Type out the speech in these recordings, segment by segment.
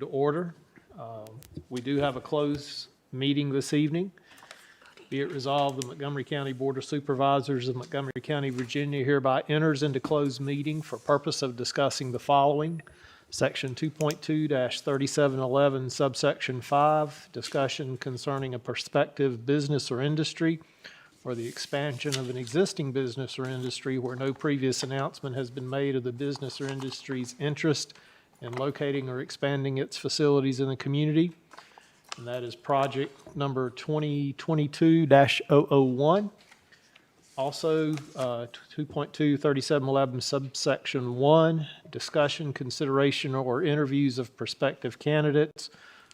to order. We do have a closed meeting this evening. Be it resolved, the Montgomery County Board of Supervisors of Montgomery County, Virginia hereby enters into closed meeting for purpose of discussing the following. Section 2.2-3711, subsection 5, discussion concerning a prospective business or industry or the expansion of an existing business or industry where no previous announcement has been made of the business or industry's interest in locating or expanding its facilities in the community. And that is project number 2022-001. Also, 2.2-3711, subsection 1, discussion, consideration, or interviews of prospective candidates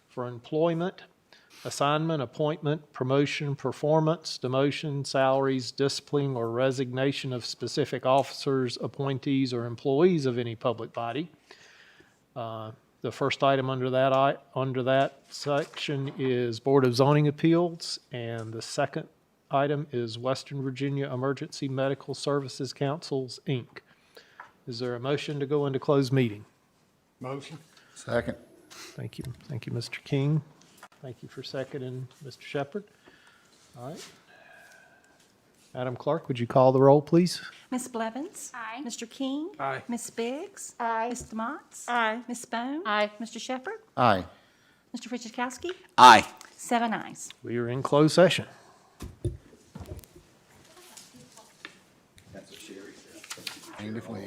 for employment, assignment, appointment, promotion, performance, demotion, salaries, discipline, or resignation of specific officers, appointees, or employees of any public body. The first item under that section is Board of Zoning Appeals, and the second item is Western Virginia Emergency Medical Services Councils, Inc. Is there a motion to go into closed meeting? Motion. Second. Thank you. Thank you, Mr. King. Thank you for seconding, Mr. Shepherd. All right. Madam Clerk, would you call the roll, please? Ms. Blevins? Aye. Mr. King? Aye. Ms. Biggs? Aye. Ms. Motts? Aye. Ms. Bone? Aye. Mr. Shepherd? Aye. Mr. Richardkowski? Aye. 7 ayes. We are in closed session. That's what Sherry said. And if we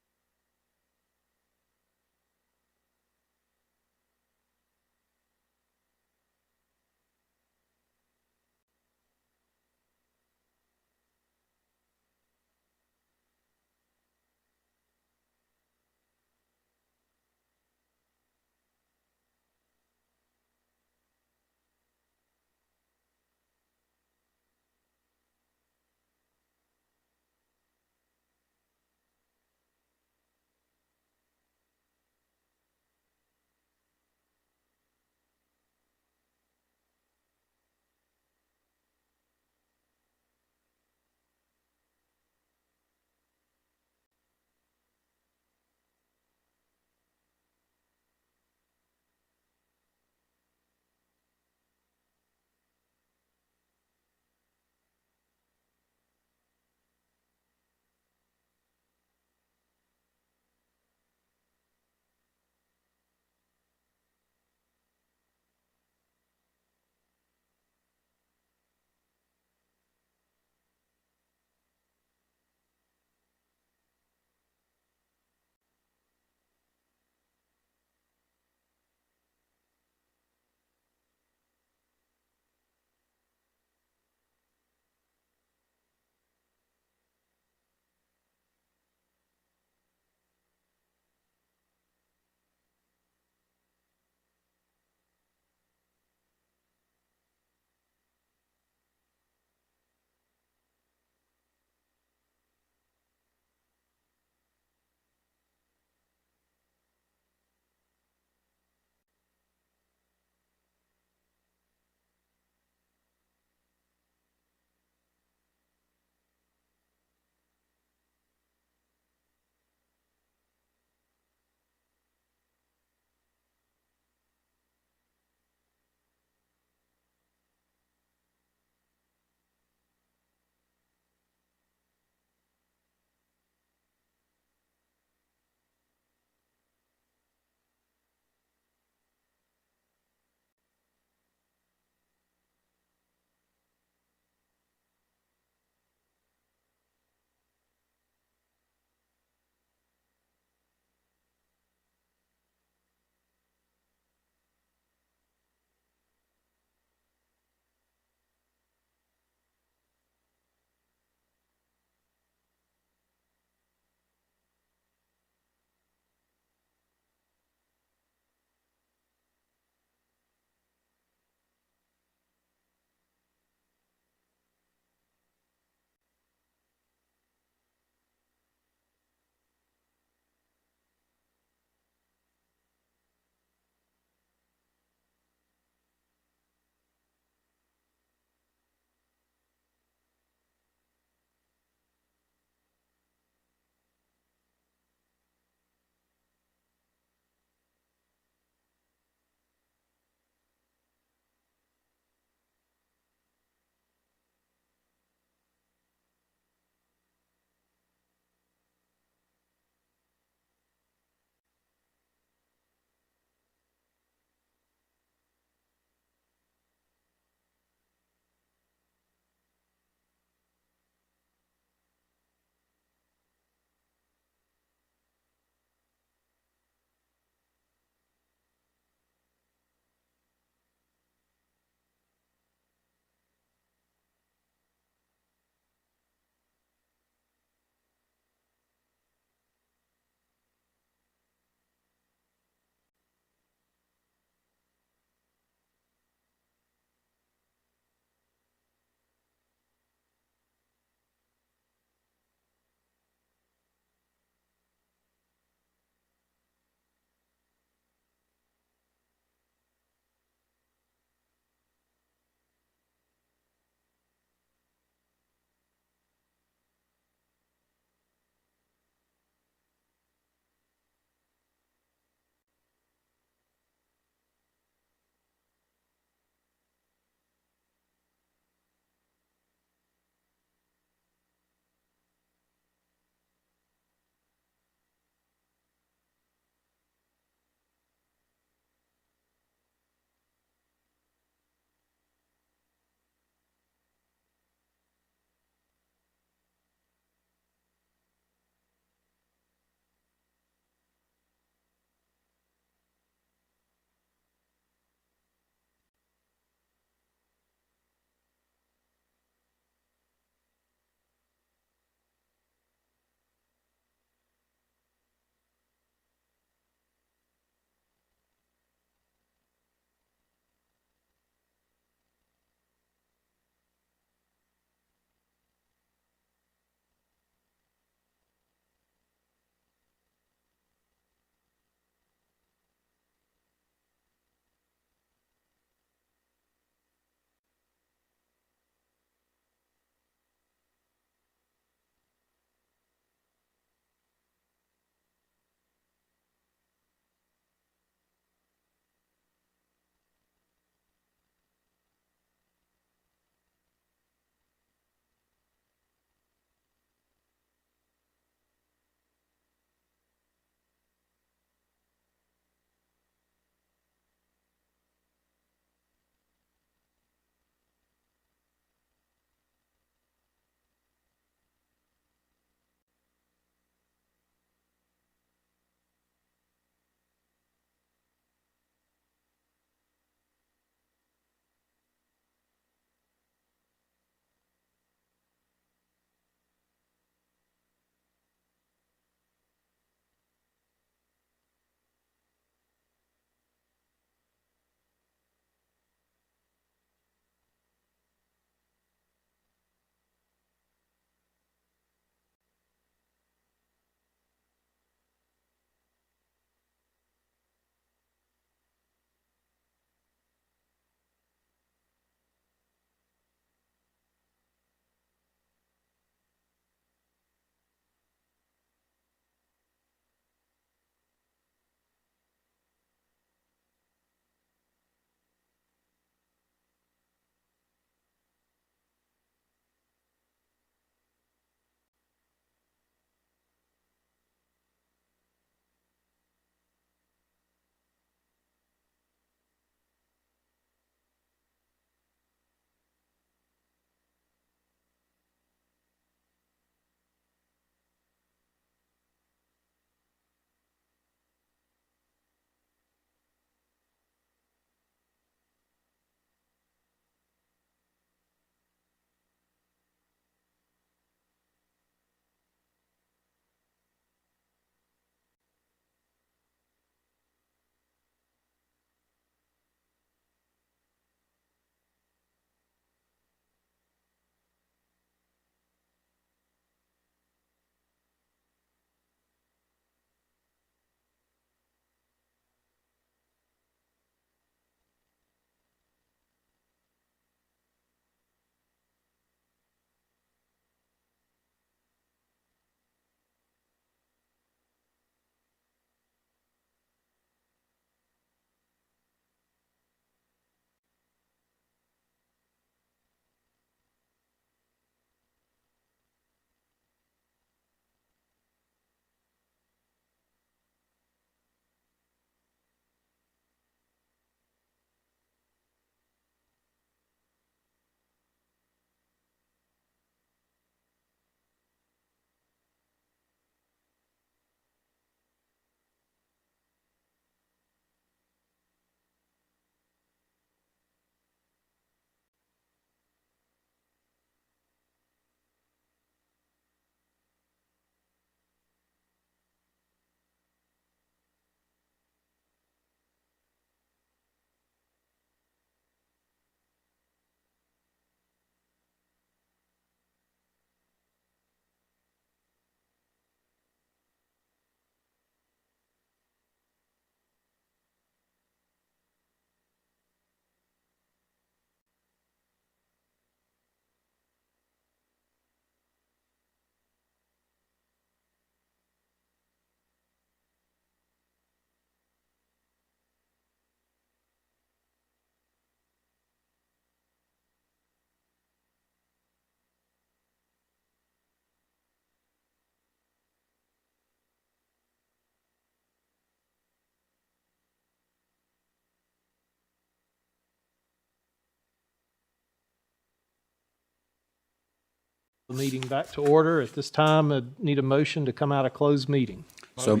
the meeting back to order. At this time, I need a motion to come out of closed meeting. So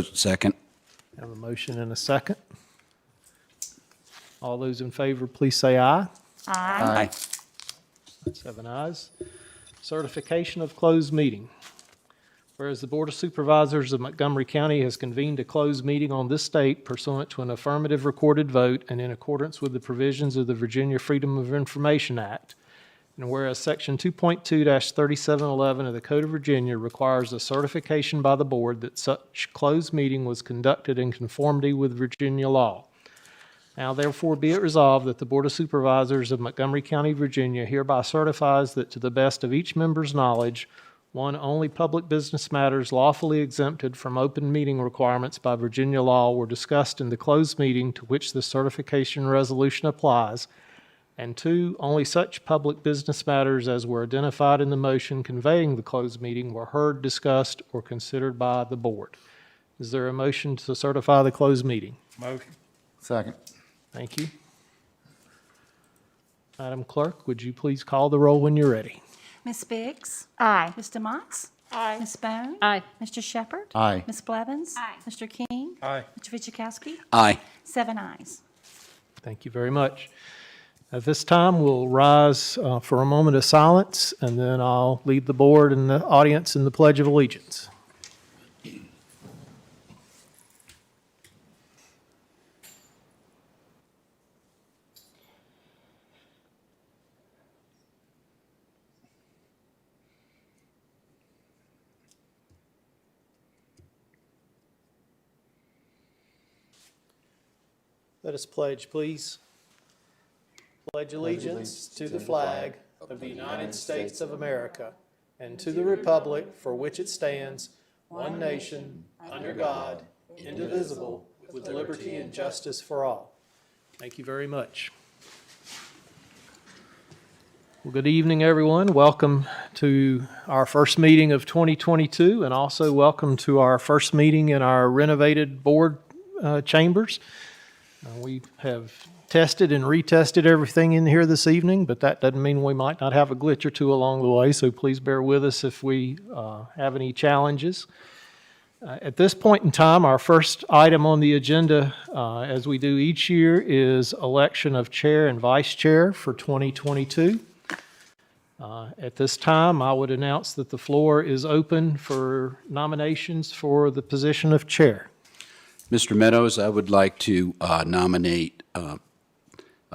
second. Have a motion and a second. All those in favor, please say aye. Aye. 7 ayes. Certification of closed meeting. Whereas the Board of Supervisors of Montgomery County has convened a closed meeting on this date pursuant to an affirmative recorded vote and in accordance with the provisions of the Virginia Freedom of Information Act. And whereas Section 2.2-3711 of the Code of Virginia requires a certification by the board that such closed meeting was conducted in conformity with Virginia law. Now therefore be it resolved that the Board of Supervisors of Montgomery County, Virginia hereby certifies that to the best of each member's knowledge, one, only public business matters lawfully exempted from open meeting requirements by Virginia law were discussed in the closed meeting to which the certification resolution applies, and two, only such public business matters as were identified in the motion conveying the closed meeting were heard, discussed, or considered by the board. Is there a motion to certify the closed meeting? Motion. Second. Thank you. Madam Clerk, would you please call the roll when you're ready? Ms. Biggs? Aye. Mr. Motts? Aye. Ms. Bone? Aye. Mr. Shepherd? Aye. Ms. Blevins? Aye. Mr. King? Aye. Mr. Fidzikowski? Aye. 7 ayes. Thank you very much. At this time, we'll rise for a moment of silence, and then I'll lead the board and the audience in the Pledge of Allegiance. Let us pledge, please. Pledge allegiance to the flag of the United States of America and to the republic for which it stands, one nation, under God, indivisible, with liberty and justice for all. Thank you very much. Well, good evening, everyone. Welcome to our first meeting of 2022, and also welcome to our first meeting in our renovated board chambers. We have tested and retested everything in here this evening, but that doesn't mean we might not have a glitch or two along the way, so please bear with us if we have any challenges. At this point in time, our first item on the agenda, as we do each year, is election of chair and vice chair for 2022. At this time, I would announce that the floor is open for nominations for the position of chair. Mr. Meadows, I would like to nominate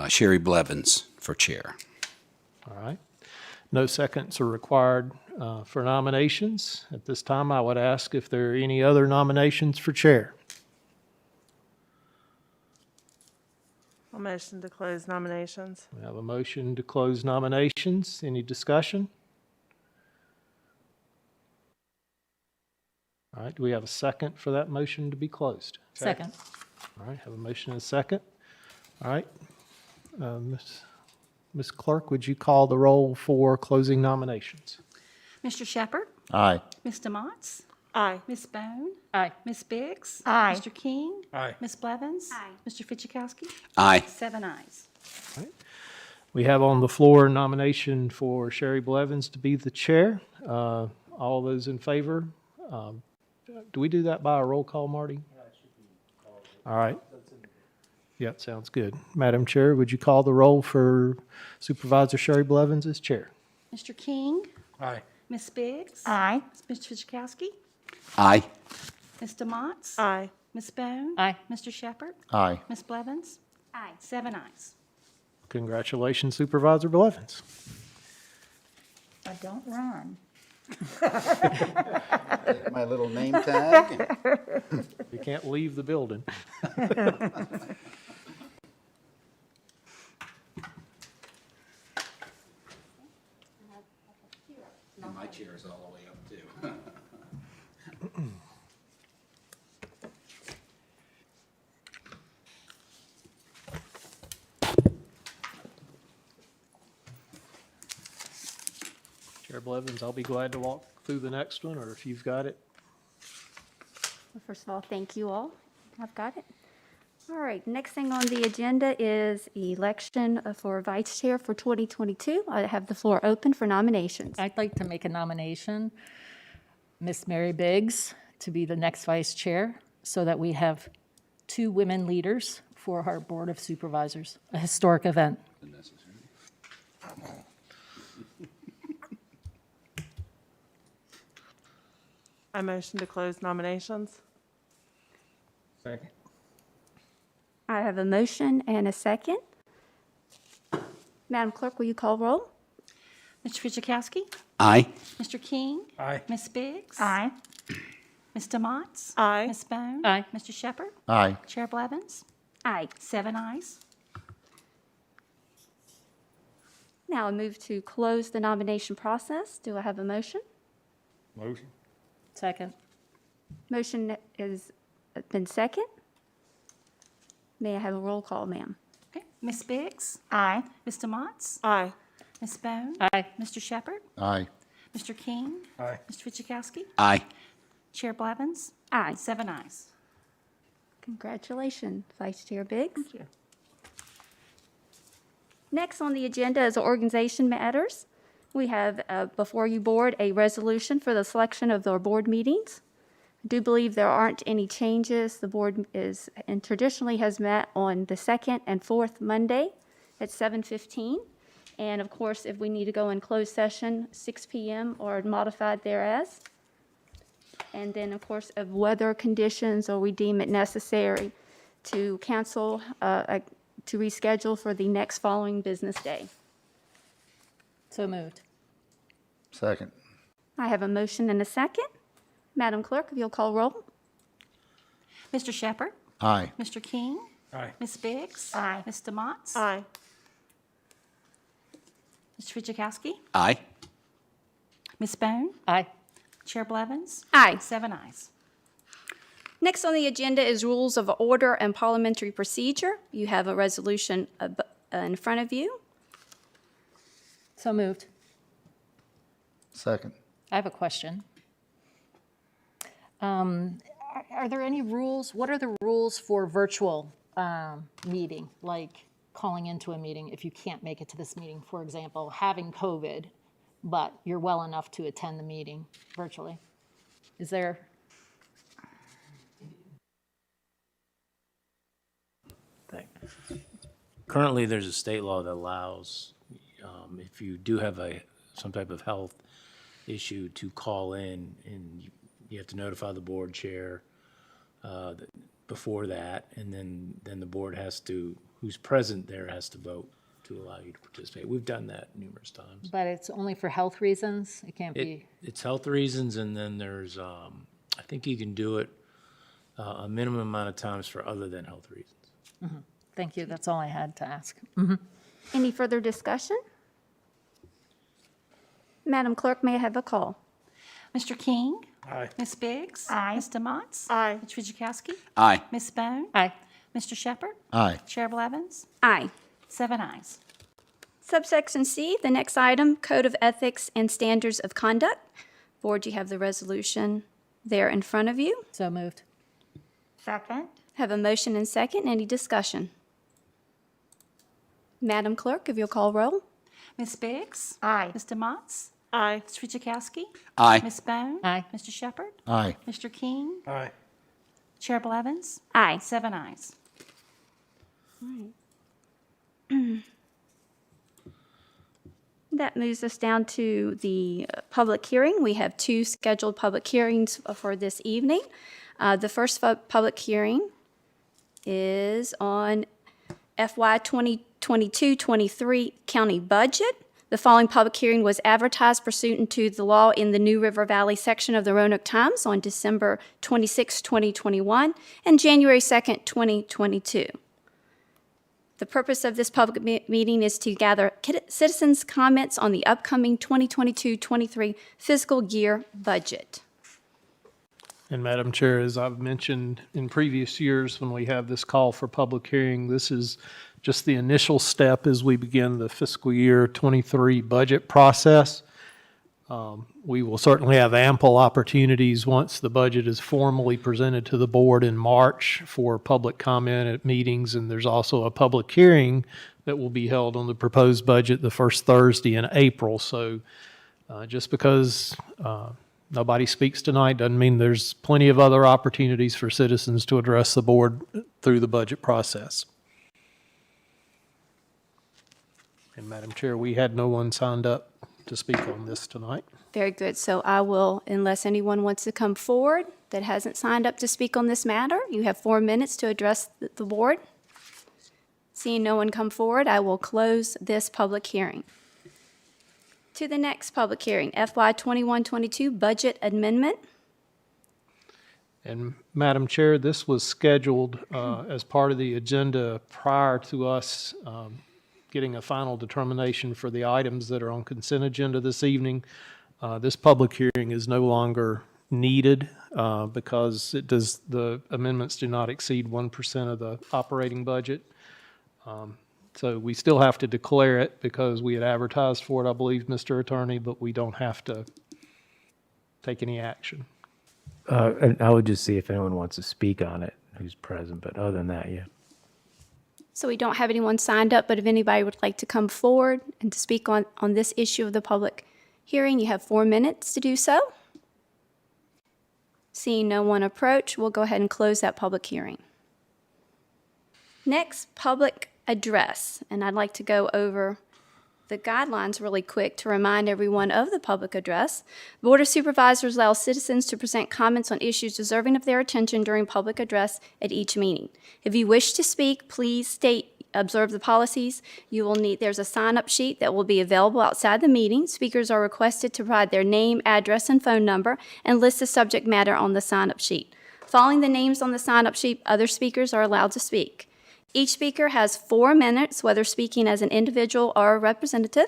Sherry Blevins for chair. All right. No seconds are required for nominations. At this time, I would ask if there are any other nominations for chair. I'll motion to close nominations. We have a motion to close nominations. Any discussion? All right, do we have a second for that motion to be closed? Second. All right, have a motion and a second. All right. Ms. Clerk, would you call the roll for closing nominations? Mr. Shepherd? Aye. Mr. Motts? Aye. Ms. Bone? Aye. Ms. Biggs? Aye. Mr. King? Aye. Ms. Blevins? Aye. Mr. Fidzikowski? Aye. 7 ayes. We have on the floor a nomination for Sherry Blevins to be the chair. All those in favor? Do we do that by a roll call, Marty? All right. Yeah, sounds good. Madam Chair, would you call the roll for Supervisor Sherry Blevins as chair? Mr. King? Aye. Ms. Biggs? Aye. Mr. Fidzikowski? Aye. Mr. Motts? Aye. Ms. Bone? Aye. Mr. Shepherd? Aye. Ms. Blevins? Aye. 7 ayes. Congratulations, Supervisor Blevins. I don't run. My little name tag. You can't leave the building. My chair is all the way up, too. Chair Blevins, I'll be glad to walk through the next one, or if you've got it. Well, first of all, thank you all. I've got it. All right, next thing on the agenda is election for vice chair for 2022. I have the floor open for nominations. I'd like to make a nomination, Miss Mary Biggs, to be the next vice chair, so that we have 2 women leaders for our Board of Supervisors, a historic event. I motion to close nominations. Second. I have a motion and a second. Madam Clerk, will you call roll? Mr. Fitchukowski? Aye. Mr. King? Aye. Ms. Biggs? Aye. Mr. Motts? Aye. Ms. Bone? Aye. Mr. Shepherd? Aye. Chair Blevins? Aye. 7 ayes. Now I move to close the nomination process. Do I have a motion? Motion. Second. Motion has been second. May I have a roll call, ma'am? Okay. Ms. Biggs? Aye. Mr. Motts? Aye. Ms. Bone? Aye. Mr. Shepherd? Aye. Mr. King? Aye. Mr. Fitchukowski? Aye. Chair Blevins? Aye. 7 ayes. Congratulations, Vice Chair Biggs. Thank you. Next on the agenda is organization matters. We have before you, Board, a resolution for the selection of our board meetings. I do believe there aren't any changes. The board is, and traditionally has met on the second and fourth Monday at 7:15. And of course, if we need to go in closed session, 6 p.m. or modified thereas. And then, of course, of weather conditions or we deem it necessary to cancel, to reschedule for the next following business day. So moved. Second. I have a motion and a second. Madam Clerk, if you'll call roll. Mr. Shepherd? Aye. Mr. King? Aye. Ms. Biggs? Aye. Mr. Motts? Aye. Mr. Fitchukowski? Aye. Ms. Bone? Aye. Chair Blevins? Aye. 7 ayes. Next on the agenda is rules of order and parliamentary procedure. You have a resolution in front of you. So moved. Second. I have a question. Are there any rules? What are the rules for virtual meeting, like calling into a meeting if you can't make it to this meeting, for example, having COVID, but you're well enough to attend the meeting virtually? Is there? Currently, there's a state law that allows, if you do have some type of health issue, to call in, and you have to notify the board chair before that, and then the board has to, who's present there, has to vote to allow you to participate. We've done that numerous times. But it's only for health reasons? It can't be? It's health reasons, and then there's, I think you can do it a minimum amount of times for other than health reasons. Thank you. That's all I had to ask. Any further discussion? Madam Clerk, may I have a call? Mr. King? Aye. Ms. Biggs? Aye. Mr. Motts? Aye. Mr. Fitchukowski? Aye. Ms. Bone? Aye. Mr. Shepherd? Aye. Chair Blevins? Aye. 7 ayes. Subsection C, the next item, Code of Ethics and Standards of Conduct. Board, you have the resolution there in front of you. So moved. Second. Have a motion and second. Any discussion? Madam Clerk, if you'll call roll. Ms. Biggs? Aye. Mr. Motts? Aye. Mr. Fitchukowski? Aye. Ms. Bone? Aye. Mr. Shepherd? Aye. Mr. King? Aye. Chair Blevins? Aye. 7 ayes. That moves us down to the public hearing. We have 2 scheduled public hearings for this evening. The first public hearing is on FY 2022-23 county budget. The following public hearing was advertised pursuant to the law in the New River Valley section of the Roanoke Times on December 26, 2021, and January 2nd, 2022. The purpose of this public meeting is to gather citizens' comments on the upcoming 2022-23 fiscal year budget. And Madam Chair, as I've mentioned in previous years when we have this call for public hearing, this is just the initial step as we begin the fiscal year 23 budget process. We will certainly have ample opportunities once the budget is formally presented to the board in March for public comment at meetings, and there's also a public hearing that will be held on the proposed budget the first Thursday in April. So just because nobody speaks tonight doesn't mean there's plenty of other opportunities for citizens to address the board through the budget process. And Madam Chair, we had no one signed up to speak on this tonight. Very good. So I will, unless anyone wants to come forward that hasn't signed up to speak on this matter, you have 4 minutes to address the board. Seeing no one come forward, I will close this public hearing. To the next public hearing, FY 21-22 Budget Amendment. And Madam Chair, this was scheduled as part of the agenda prior to us getting a final determination for the items that are on consent agenda this evening. This public hearing is no longer needed because the amendments do not exceed 1% of the operating budget. So we still have to declare it because we had advertised for it, I believe, Mr. Attorney, but we don't have to take any action. And I would just see if anyone wants to speak on it who's present, but other than that, yeah. So we don't have anyone signed up, but if anybody would like to come forward and to speak on this issue of the public hearing, you have 4 minutes to do so. Seeing no one approach, we'll go ahead and close that public hearing. Next, public address, and I'd like to go over the guidelines really quick to remind everyone of the public address. The Board of Supervisors allows citizens to present comments on issues deserving of their attention during public address at each meeting. If you wish to speak, please observe the policies. There's a sign-up sheet that will be available outside the meeting. Speakers are requested to provide their name, address, and phone number and list the subject matter on the sign-up sheet. Following the names on the sign-up sheet, other speakers are allowed to speak. Each speaker has 4 minutes, whether speaking as an individual or a representative.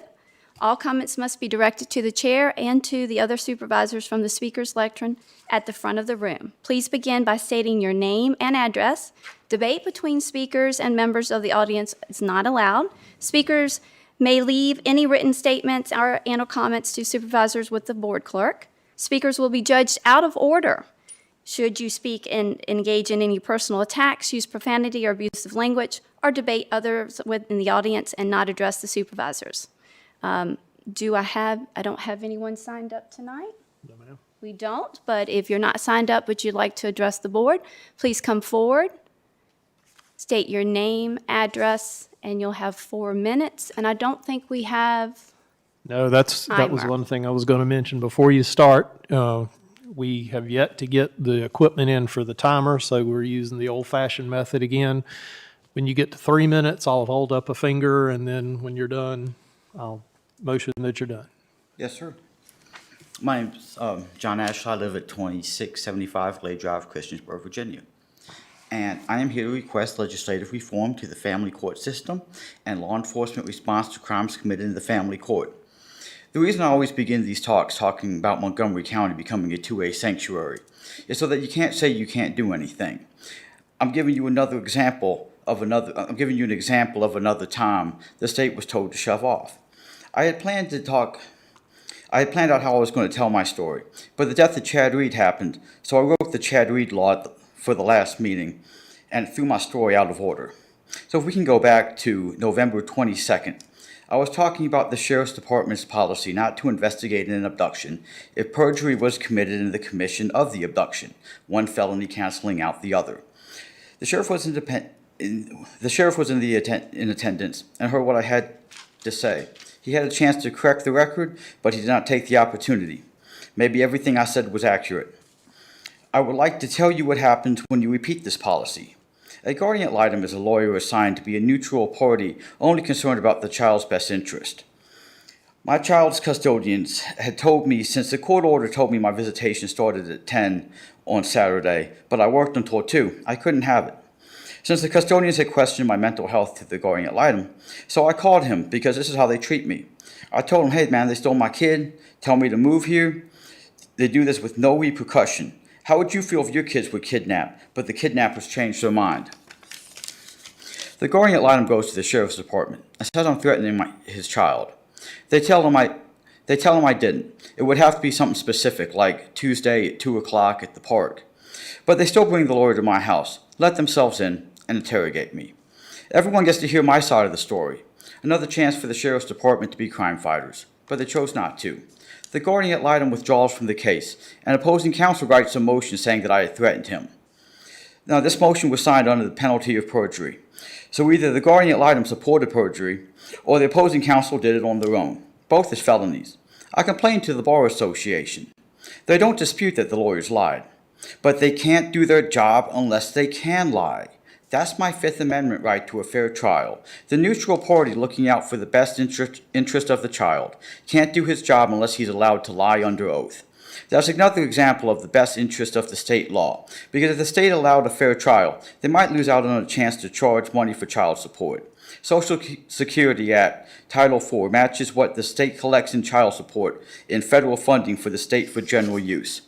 All comments must be directed to the chair and to the other supervisors from the speaker's lectern at the front of the room. Please begin by stating your name and address. Debate between speakers and members of the audience is not allowed. Speakers may leave any written statements or comments to supervisors with the board clerk. Speakers will be judged out of order. Should you speak and engage in any personal attacks, use profanity or abusive language, or debate others within the audience and not address the supervisors. I don't have anyone signed up tonight? No, ma'am. We don't, but if you're not signed up but you'd like to address the board, please come forward, state your name, address, and you'll have 4 minutes. And I don't think we have. No, that was Timer. one thing I was going to mention before you start. We have yet to get the equipment in for the timer, so we're using the old-fashioned method again. When you get to 3 minutes, I'll hold up a finger, and then when you're done, I'll motion that you're done. Yes, sir. My name's John Ashley. I live at 2675 Glade Drive, Christiansburg, Virginia. And I am here to request legislative reform to the family court system and law enforcement response to crimes committed in the family court. The reason I always begin these talks talking about Montgomery County becoming a 2A sanctuary is so that you can't say you can't do anything. I'm giving you an example of another time the state was told to shove off. I had planned out how I was going to tell my story, but the death of Chad Reed happened, so I wrote the Chad Reed law for the last meeting and threw my story out of order. So if we can go back to November 22nd, I was talking about the Sheriff's Department's policy not to investigate an abduction if perjury was committed in the commission of the abduction, one felony canceling out the other. The sheriff was in attendance and heard what I had to say. He had a chance to correct the record, but he did not take the opportunity. Maybe everything I said was accurate. I would like to tell you what happens when you repeat this policy. A guardian ad litem is a lawyer assigned to be a neutral party only concerned about the child's best interest. My child's custodians had told me, since the court order told me my visitation started at 10 on Saturday, but I worked until 2, I couldn't have it. Since the custodians had questioned my mental health to the guardian ad litem, so I called him because this is how they treat me. I told him, hey man, they stole my kid, tell me to move here. They do this with no repercussion. How would you feel if your kids were kidnapped, but the kidnappers changed their mind? The guardian ad litem goes to the sheriff's department and says I'm threatening his child. They tell him They tell him I didn't. It would have to be something specific, like Tuesday at 2 o'clock at the park. But they still bring the lawyer to my house, let themselves in, and interrogate me. Everyone gets to hear my side of the story. Another chance for the sheriff's department to be crime fighters, but they chose not to. The guardian ad litem withdraws from the case, and opposing counsel writes a motion saying that I had threatened him. Now, this motion was signed under the penalty of perjury. So either the guardian ad litem supported perjury, or the opposing counsel did it on their own. Both as felonies. I complained to the Bar Association. They don't dispute that the lawyers lied, but they can't do their job unless they can lie. That's my Fifth Amendment right to a fair trial. The neutral party looking out for the best interest of the child can't do his job unless he's allowed to lie under oath. That's another example of the best interest of the state law, because if the state allowed a fair trial, they might lose out on a chance to charge money for child support. Social Security Act, Title IV, matches what the state collects in child support in federal funding for the state for general use.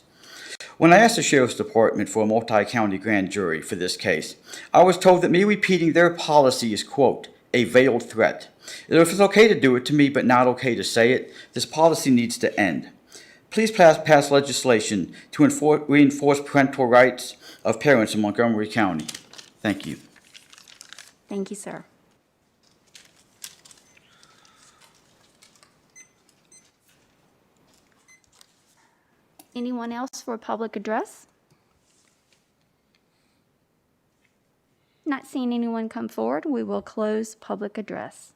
When I asked the Sheriff's Department for a multi-county grand jury for this case, I was told that me repeating their policy is, quote, a veiled threat. If it's okay to do it to me but not okay to say it, this policy needs to end. Please pass legislation to reinforce parental rights of parents in Montgomery County. Thank you. Thank you, sir. Anyone else for a public address? Not seeing anyone come forward, we will close public address.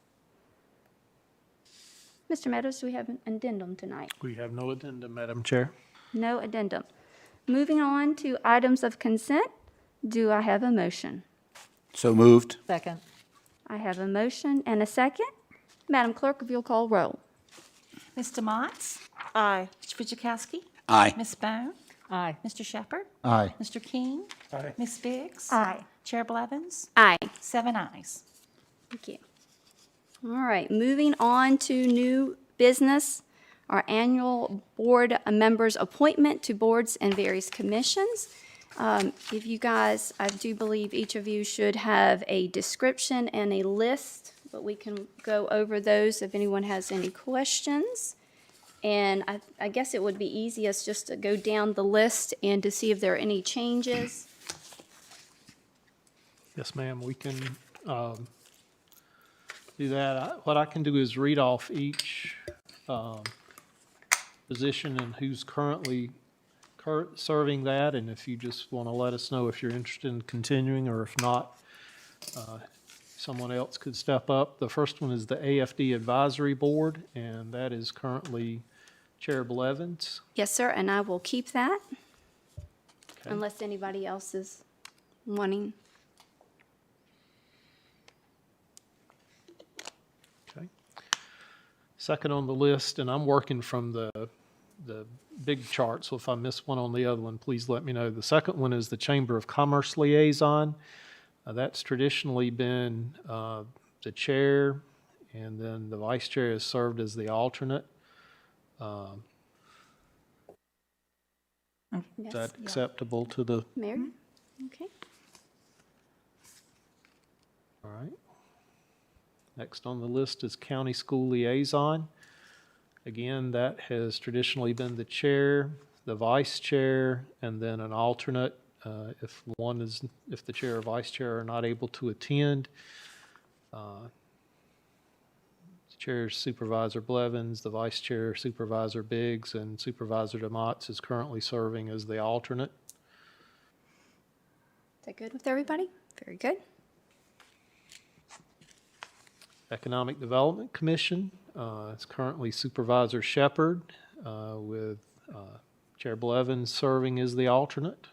Mr. Meadows, do we have an addendum tonight? We have no addendum, Madam Chair. No addendum. Moving on to items of consent, do I have a motion? So moved. Second. I have a motion and a second. Madam Clerk, if you'll call roll. Mr. Motts? Aye. Mr. Wojciechowski? Aye. Ms. Bone? Aye. Mr. Shepherd? Aye. Mr. King? Aye. Ms. Biggs? Aye. Chair Blevins? Aye. 7 ayes. Thank you. All right, moving on to new business, our annual board members' appointment to boards and various commissions. If you guys, I do believe each of you should have a description and a list, but we can go over those if anyone has any questions. And I guess it would be easiest just to go down the list and to see if there are any changes. Yes, ma'am, we can do that. What I can do is read off each position and who's currently serving that, and if you just want to let us know if you're interested in continuing, or if not, someone else could step up. The first one is the AFD Advisory Board, and that is currently Chair Blevins. Yes, sir, and I will keep that Okay. unless anybody else is wanting. Okay. Second on the list, and I'm working from the big chart, so if I miss one on the other one, please let me know. The second one is the Chamber of Commerce Liaison. That's traditionally been the chair, and then the vice chair has served as the alternate. Is that acceptable to the, Mary? Okay. all right. Next on the list is County School Liaison. Again, that has traditionally been the chair, the vice chair, and then an alternate. If the chair or vice chair are not able to attend, the chair is Supervisor Blevins, the vice chair Supervisor Biggs, and Supervisor DeMotts is currently serving as the alternate. Is that good with everybody? Very good. Economic Development Commission, it's currently Supervisor Shepherd, with Chair Blevins serving as the alternate.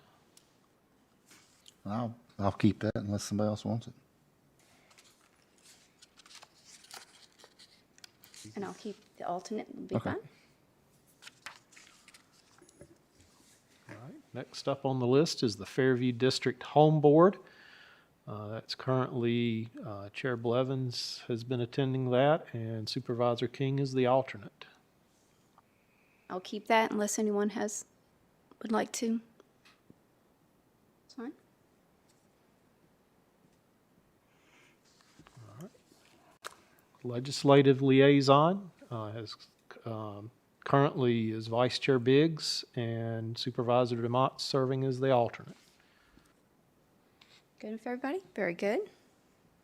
I'll keep that unless somebody else wants it. And I'll keep the alternate, it'll be Okay. fine. All right. Next up on the list is the Fairview District Home Board. That's currently Chair Blevins has been attending that, and Supervisor King is the alternate. I'll keep that unless anyone would like to. It's fine. Legislative Liaison has currently is Vice Chair Biggs, and Supervisor DeMott serving as the alternate. Good with everybody? Very good.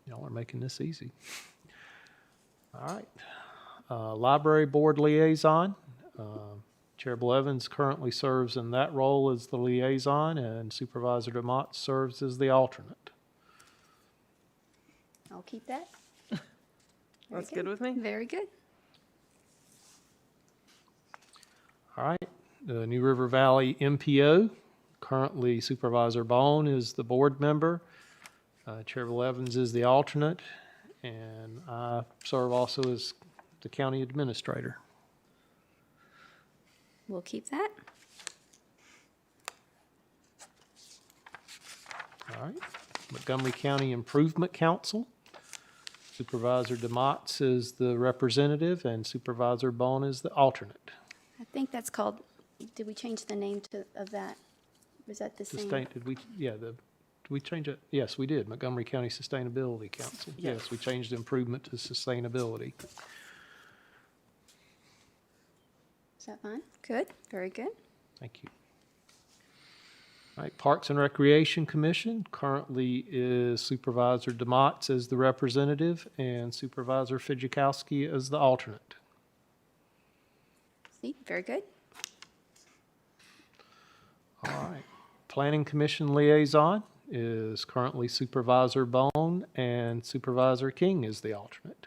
Y'all are making this easy. All right. Library Board Liaison. Chair Blevins currently serves in that role as the liaison, and Supervisor DeMott serves as the alternate. I'll keep that. That's good with me. Very good. All right. The New River Valley MPO. Currently Supervisor Bone is the board member. Chair Blevins is the alternate, and I serve also as the county administrator. We'll keep that. All right. Montgomery County Improvement Council. Supervisor DeMott is the representative, and Supervisor Bone is the alternate. I think that's called, did we change the name of that? Was that the same? Did we change it? Yes, we did. Montgomery County Sustainability Council. Yes, we changed improvement to sustainability. Is that fine? Good, very good. Thank you. All right, Parks and Recreation Commission currently is Supervisor DeMott as the representative and Supervisor Fidzikowski as the alternate. See, very good. All right. Planning Commission Liaison is currently Supervisor Bone, and Supervisor King is the alternate.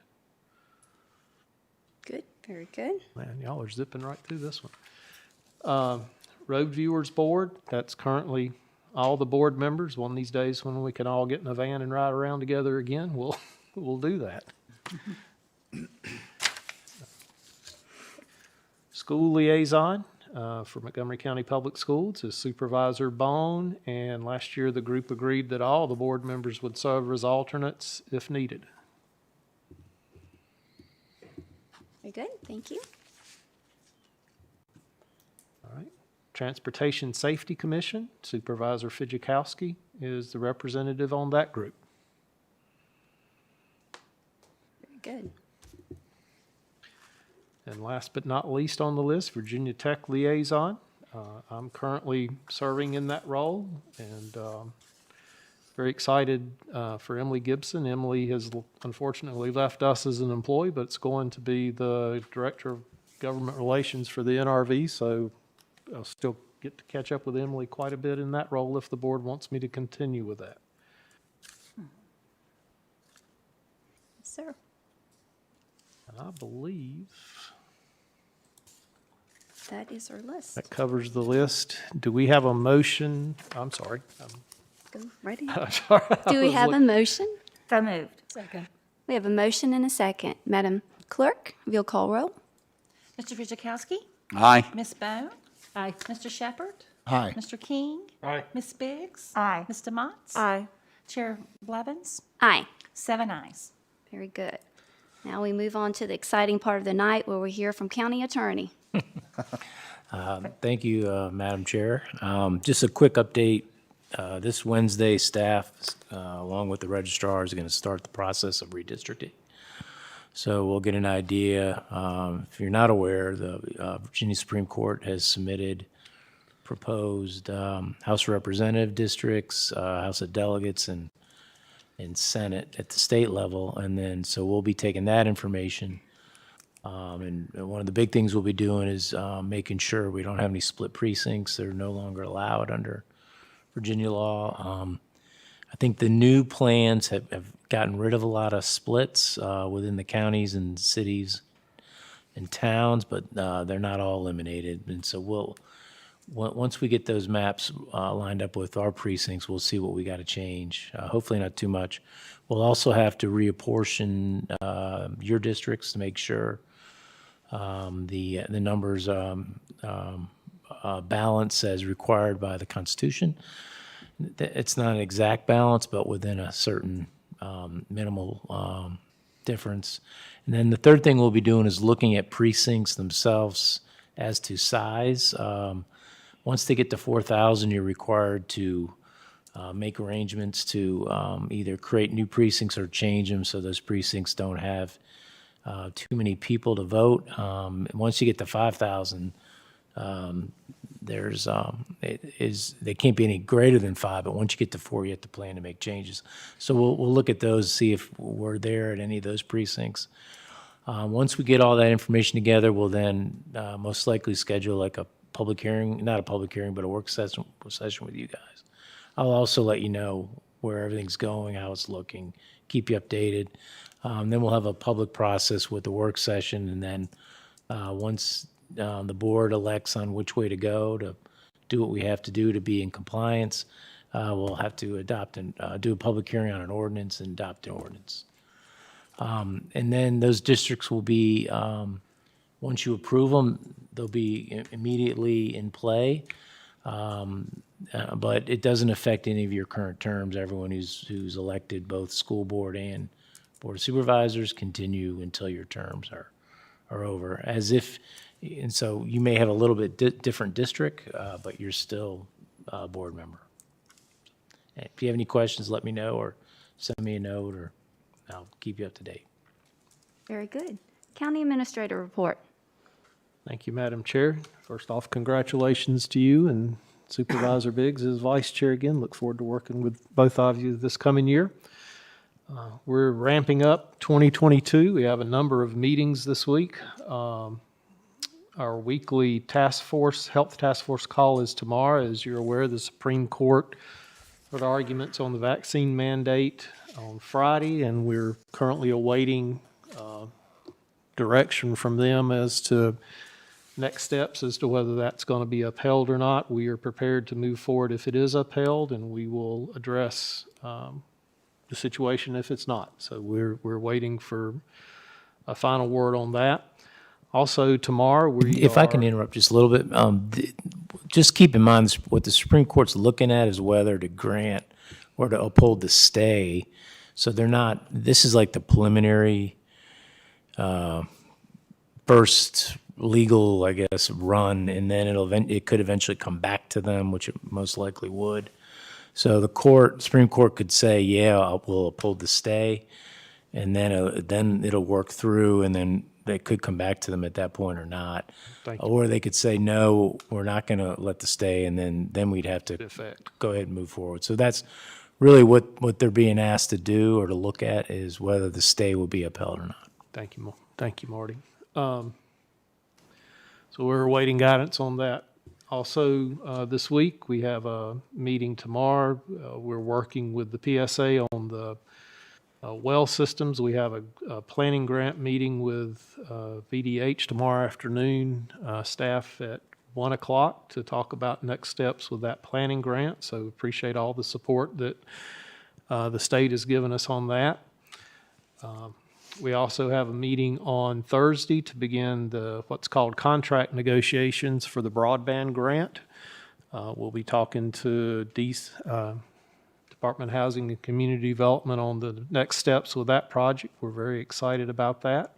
Good, very good. Man, y'all are zipping right through this one. Road Viewers Board, that's currently all the board members. One of these days when we can all get in a van and ride around together again, we'll do that. School Liaison for Montgomery County Public Schools is Supervisor Bone, and last year the group agreed that all the board members would serve as alternates if needed. Very good, thank you. All right. Transportation Safety Commission, Supervisor Fidzikowski is the representative on that group. Very good. And last but not least on the list, Virginia Tech Liaison. I'm currently serving in that role, and very excited for Emily Gibson. Emily has unfortunately left us as an employee, but it's going to be the Director of Government Relations for the NRV, so I'll still get to catch up with Emily quite a bit in that role if the board wants me to continue with that. Yes, sir. And I believe That is our list. that covers the list. Do we have a motion? I'm sorry. Go right in. I'm sorry. Do we have a motion? So moved. Second. We have a motion and a second. Madam Clerk, if you'll call roll. Mr. Fidzikowski? Aye. Ms. Bone? Aye. Mr. Shepherd? Aye. Mr. King? Aye. Ms. Biggs? Aye. Mr. Motts? Aye. Chair Blevins? Aye. 7 ayes. Very good. Now we move on to the exciting part of the night where we hear from County Attorney. Thank you, Madam Chair. Just a quick update. This Wednesday, staff, along with the registrars, are going to start the process of redistricting. So we'll get an idea. If you're not aware, the Virginia Supreme Court has submitted proposed House of Representative districts, House of Delegates, and Senate at the state level. And then, so we'll be taking that information. And one of the big things we'll be doing is making sure we don't have any split precincts. They're no longer allowed under Virginia law. I think the new plans have gotten rid of a lot of splits within the counties and cities and towns, but they're not all eliminated. And so once we get those maps lined up with our precincts, we'll see what we got to change. Hopefully not too much. We'll also have to reapportion your districts to make sure the numbers balance as required by the Constitution. It's not an exact balance, but within a certain minimal difference. And then the third thing we'll be doing is looking at precincts themselves as to size. Once they get to 4,000, you're required to make arrangements to either create new precincts or change them so those precincts don't have too many people to vote. Once you get to 5,000, they can't be any greater than 5, but once you get to 4, you have to plan to make changes. So we'll look at those, see if we're there at any of those precincts. Once we get all that information together, we'll then most likely schedule like a public hearing, not a public hearing, but a work session with you guys. I'll also let you know where everything's going, how it's looking, keep you updated. Then we'll have a public process with the work session, and then once the board elects on which way to go to do what we have to do to be in compliance, we'll have to adopt and do a public hearing on an ordinance and adopt an ordinance. And then those districts will be, once you approve them, they'll be immediately in play. But it doesn't affect any of your current terms. Everyone who's elected, both school board and board of supervisors, continue until your terms are over. And so you may have a little bit different district, but you're still a board member. If you have any questions, let me know or send me a note, or I'll keep you up to date. Very good. County Administrator report. Thank you, Madam Chair. First off, congratulations to you and Supervisor Biggs as Vice Chair again. Look forward to working with both of you this coming year. We're ramping up 2022. We have a number of meetings this week. Our weekly health task force call is tomorrow. As you're aware, the Supreme Court heard arguments on the vaccine mandate on Friday, and we're currently awaiting direction from them as to next steps as to whether that's going to be upheld or not. We are prepared to move forward if it is upheld, and we will address the situation if it's not. So we're waiting for a final word on that. Also, tomorrow If I can interrupt just a little bit, just keep in mind what the Supreme Court's looking at is whether to grant or to uphold the stay. So this is like the preliminary first legal, I guess, run, and then it could eventually come back to them, which it most likely would. So the Supreme Court could say, yeah, we'll uphold the stay, and then it'll work through, and then they could come back to them at that point or not. Thank you. Or they could say, no, we're not going to let the stay, and then we'd have to Effect. go ahead and move forward. So that's really what they're being asked to do or to look at, is whether the stay will be upheld or not. Thank you, Marty. So we're awaiting guidance on that. Also, this week, we have a meeting tomorrow. We're working with the PSA on the well systems. We have a planning grant meeting with VDH tomorrow afternoon, staff at 1 o'clock, to talk about next steps with that planning grant. So appreciate all the support that the state has given us on that. We also have a meeting on Thursday to begin what's called contract negotiations for the broadband grant. We'll be talking to Department of Housing and Community Development on the next steps with that project. We're very excited about that.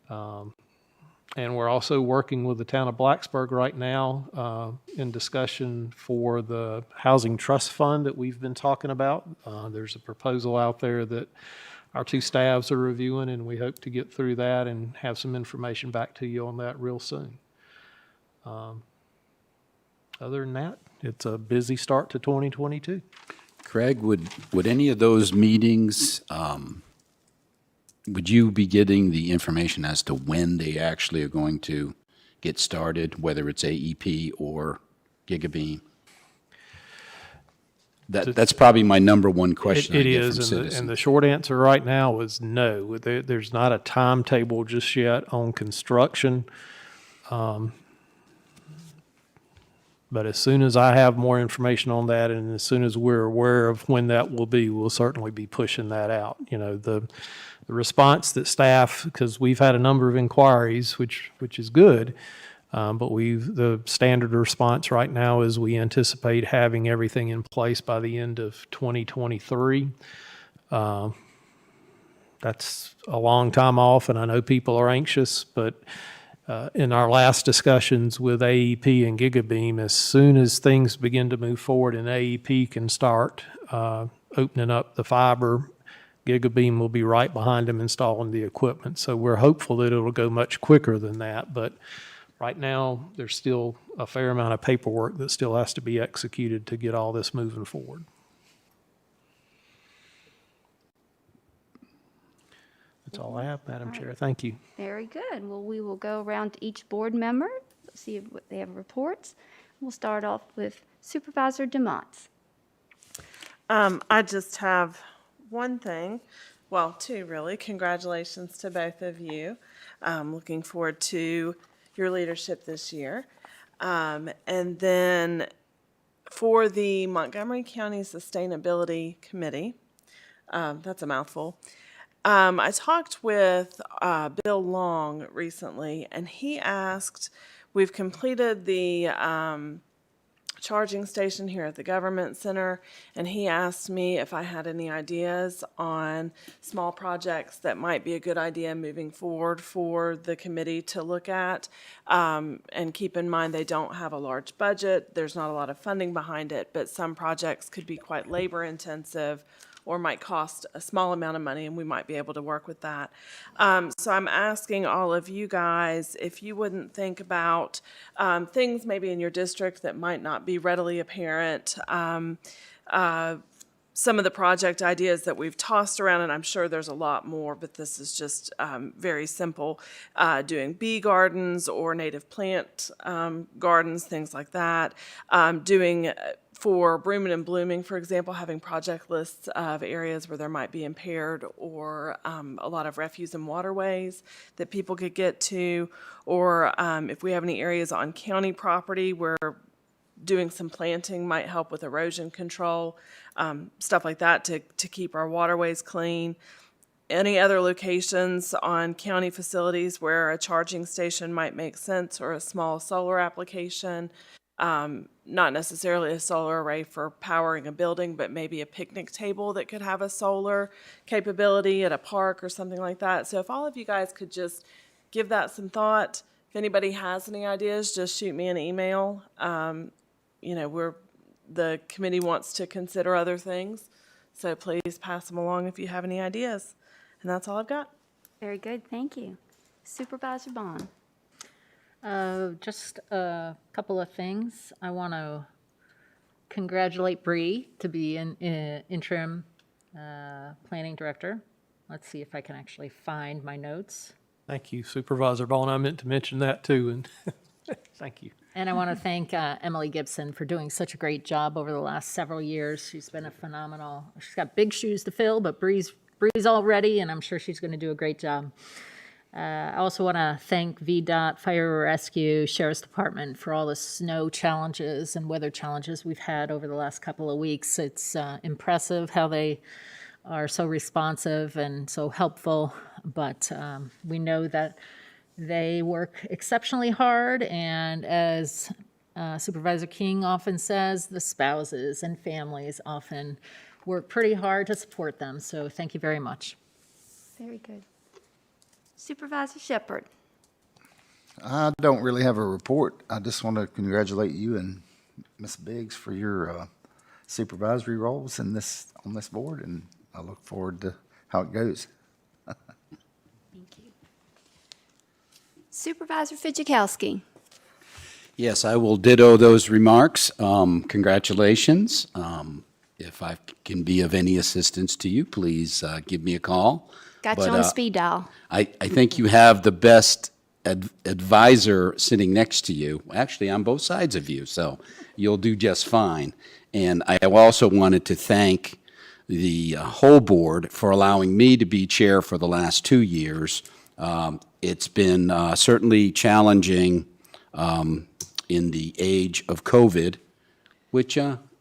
And we're also working with the town of Blacksburg right now in discussion for the Housing Trust Fund that we've been talking about. There's a proposal out there that our two staffs are reviewing, and we hope to get through that and have some information back to you on that real soon. Other than that, it's a busy start to 2022. Craig, would any of those meetings, would you be getting the information as to when they actually are going to get started, whether it's AEP or Gigabeam? That's probably my number one question I It get is, from and citizens. the short answer right now is no. There's not a timetable just yet on construction. But as soon as I have more information on that, and as soon as we're aware of when that will be, we'll certainly be pushing that out. You know, the response that staff, because we've had a number of inquiries, which is good, but the standard response right now is we anticipate having everything in place by the end of 2023. That's a long time off, and I know people are anxious, but in our last discussions with AEP and Gigabeam, as soon as things begin to move forward and AEP can start opening up the fiber GigaBeam will be right behind them installing the equipment. So we're hopeful that it'll go much quicker than that, but right now, there's still a fair amount of paperwork that still has to be executed to get all this moving forward. That's all I have, Madam Chair. Thank you. Very good. Well, we will go around to each board member, see if they have reports. We'll start off with Supervisor DeMont. I just have one thing, well, two really. Congratulations to both of you. Looking forward to your leadership this year. And then for the Montgomery County Sustainability Committee, that's a mouthful. I talked with Bill Long recently, and he asked, we've completed the charging station here at the Government Center, and he asked me if I had any ideas on small projects that might be a good idea moving forward for the committee to look at. And keep in mind, they don't have a large budget. There's not a lot of funding behind it, but some projects could be quite labor intensive or might cost a small amount of money, and we might be able to work with that. So I'm asking all of you guys if you wouldn't think about things maybe in your district that might not be readily apparent. Some of the project ideas that we've tossed around, and I'm sure there's a lot more, but this is just very simple, doing bee gardens or native plant gardens, things like that, doing for Broomin' and Blooming, for example, having project lists of areas where there might be impaired or a lot of refuse and waterways that people could get to, or if we have any areas on county property where doing some planting might help with erosion control, stuff like that to keep our waterways clean. Any other locations on county facilities where a charging station might make sense, or a small solar application. Not necessarily a solar array for powering a building, but maybe a picnic table that could have a solar capability at a park or something like that. So if all of you guys could just give that some thought, if anybody has any ideas, just shoot me an email. You know, the committee wants to consider other things, so please pass them along if you have any ideas. And that's all I've got. Very good, thank you. Supervisor Bond. Just a couple of things. I want to congratulate Bree to be an interim planning director. Let's see if I can actually find my notes. Thank you, Supervisor Vaughn. I meant to mention that too, and thank you. And I want to thank Emily Gibson for doing such a great job over the last several years. She's been a phenomenal, she's got big shoes to fill, but Bree's all ready, and I'm sure she's going to do a great job. I also want to thank VDOT, Fire Rescue, Sheriff's Department for all the snow challenges and weather challenges we've had over the last couple of weeks. It's impressive how they are so responsive and so helpful, but we know that they work exceptionally hard, and as Supervisor King often says, the spouses and families often work pretty hard to support them, so thank you very much. Very good. Supervisor Shepherd. I don't really have a report. I just want to congratulate you and Ms. Biggs for your supervisory roles on this board, and I look forward to how it goes. Thank you. Supervisor Fidzikowski. Yes, I will ditto those remarks. Congratulations. If I can be of any assistance to you, please give me a call. Got you on speed dial. I think you have the best advisor sitting next to you, actually on both sides of you, so you'll do just fine. And I also wanted to thank the whole board for allowing me to be chair for the last 2 years. It's been certainly challenging in the age of COVID, which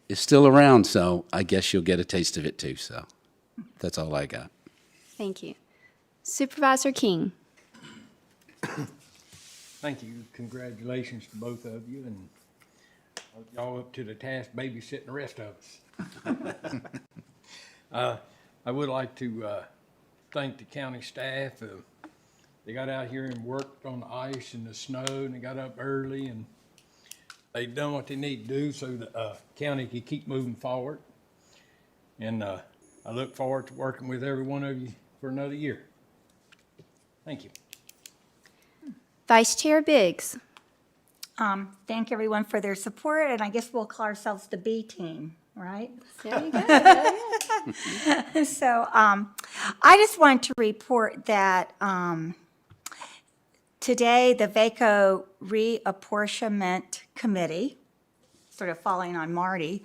is still around, so I guess you'll get a taste of it too. So that's all I got. Thank you. Supervisor King. Thank you. Congratulations to both of you, and y'all up to the task babysitting the rest of us. I would like to thank the county staff. They got out here and worked on the ice and the snow, and they got up early, and they've done what they need to do so the county can keep moving forward. And I look forward to working with every one of you for another year. Thank you. Vice Chair Biggs. Thank everyone for their support, and I guess we'll call ourselves the B team, right? There you go. So I just wanted to report that today the VACO Reapportionment Committee, sort of following on Marty,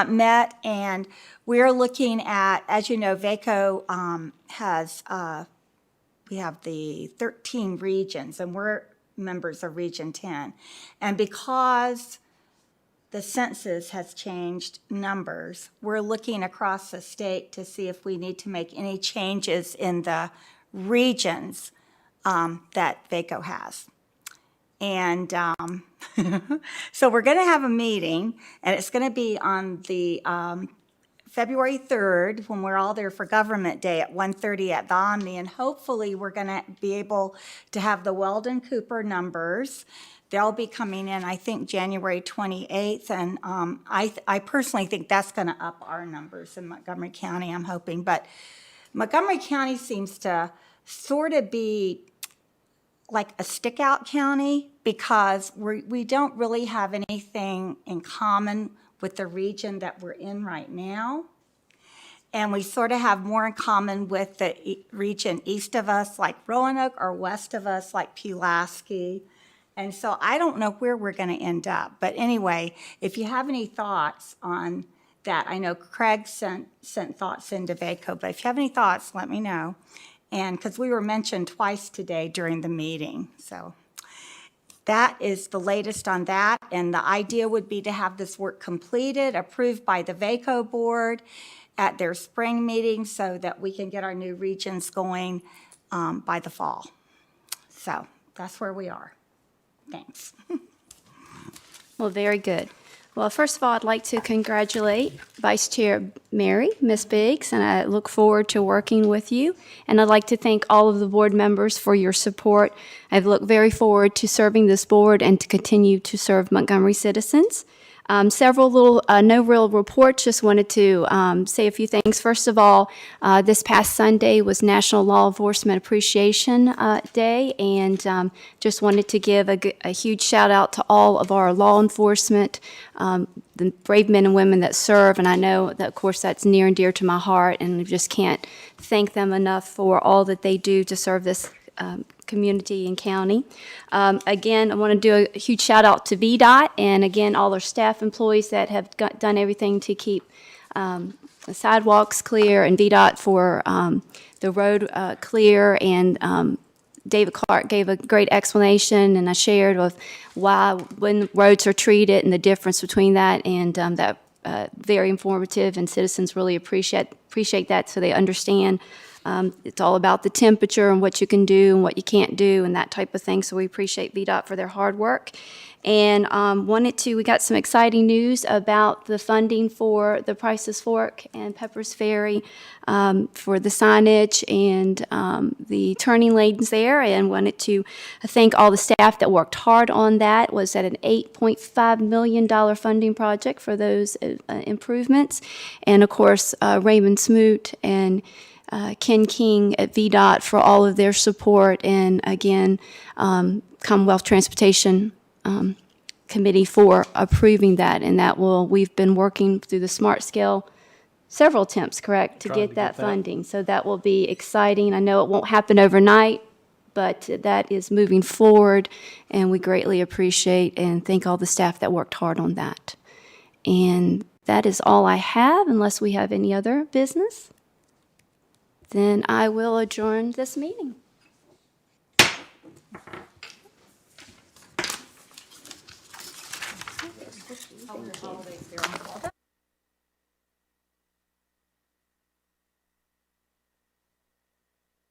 met, and we're looking at, as you know, VACO has, we have the 13 regions, and we're members of Region 10. And because the census has changed numbers, we're looking across the state to see if we need to make any changes in the regions that VACO has. And so we're going to have a meeting, and it's going to be on the February 3rd, when we're all there for Government Day at 1:30 at the Omni, and hopefully we're going to be able to have the Weldon Cooper numbers. They'll be coming in, I think, January 28th, and I personally think that's going to up our numbers in Montgomery County, I'm hoping. But Montgomery County seems to sort of be like a stick-out county because we don't really have anything in common with the region that we're in right now. And we sort of have more in common with the region east of us, like Roanoke, or west of us, like Pulaski. And so I don't know where we're going to end up. But anyway, if you have any thoughts on that, I know Craig sent thoughts into VACO, but if you have any thoughts, let me know. And because we were mentioned twice today during the meeting. So that is the latest on that. And the idea would be to have this work completed, approved by the VACO board at their spring meeting so that we can get our new regions going by the fall. So that's where we are. Thanks. Well, very good. Well, first of all, I'd like to congratulate Vice Chair Mary, Ms. Biggs, and I look forward to working with you. And I'd like to thank all of the board members for your support. I look very forward to serving this board and to continue to serve Montgomery citizens. Several little, no real reports, just wanted to say a few things. First of all, this past Sunday was National Law Enforcement Appreciation Day, and just wanted to give a huge shout out to all of our law enforcement, the brave men and women that serve, and I know that, of course, that's near and dear to my heart, and I just can't thank them enough for all that they do to serve this community and county. Again, I want to do a huge shout out to VDOT and again all our staff employees that have done everything to keep the sidewalks clear, and VDOT for the road clear. And David Clark gave a great explanation, and I shared of why when roads are treated and the difference between that, and that very informative, and citizens really appreciate that, so they understand. It's all about the temperature and what you can do and what you can't do and that type of thing. So we appreciate VDOT for their hard work. And we got some exciting news about the funding for the Price's Fork and Pepper's Ferry for the signage and the turning lanes there. And wanted to thank all the staff that worked hard on that. Was at an $8.5 million funding project for those improvements. And of course, Raymond Smoot and Ken King at VDOT for all of their support, and again, Commonwealth Transportation Committee for approving that. And we've been working through the Smart Scale, several attempts, correct, to get that funding. So that will be exciting. I know it won't happen overnight, but that is moving forward, and we greatly appreciate and thank all the staff that worked hard on that. And that is all I have, unless we have any other business. Then I will adjourn this meeting.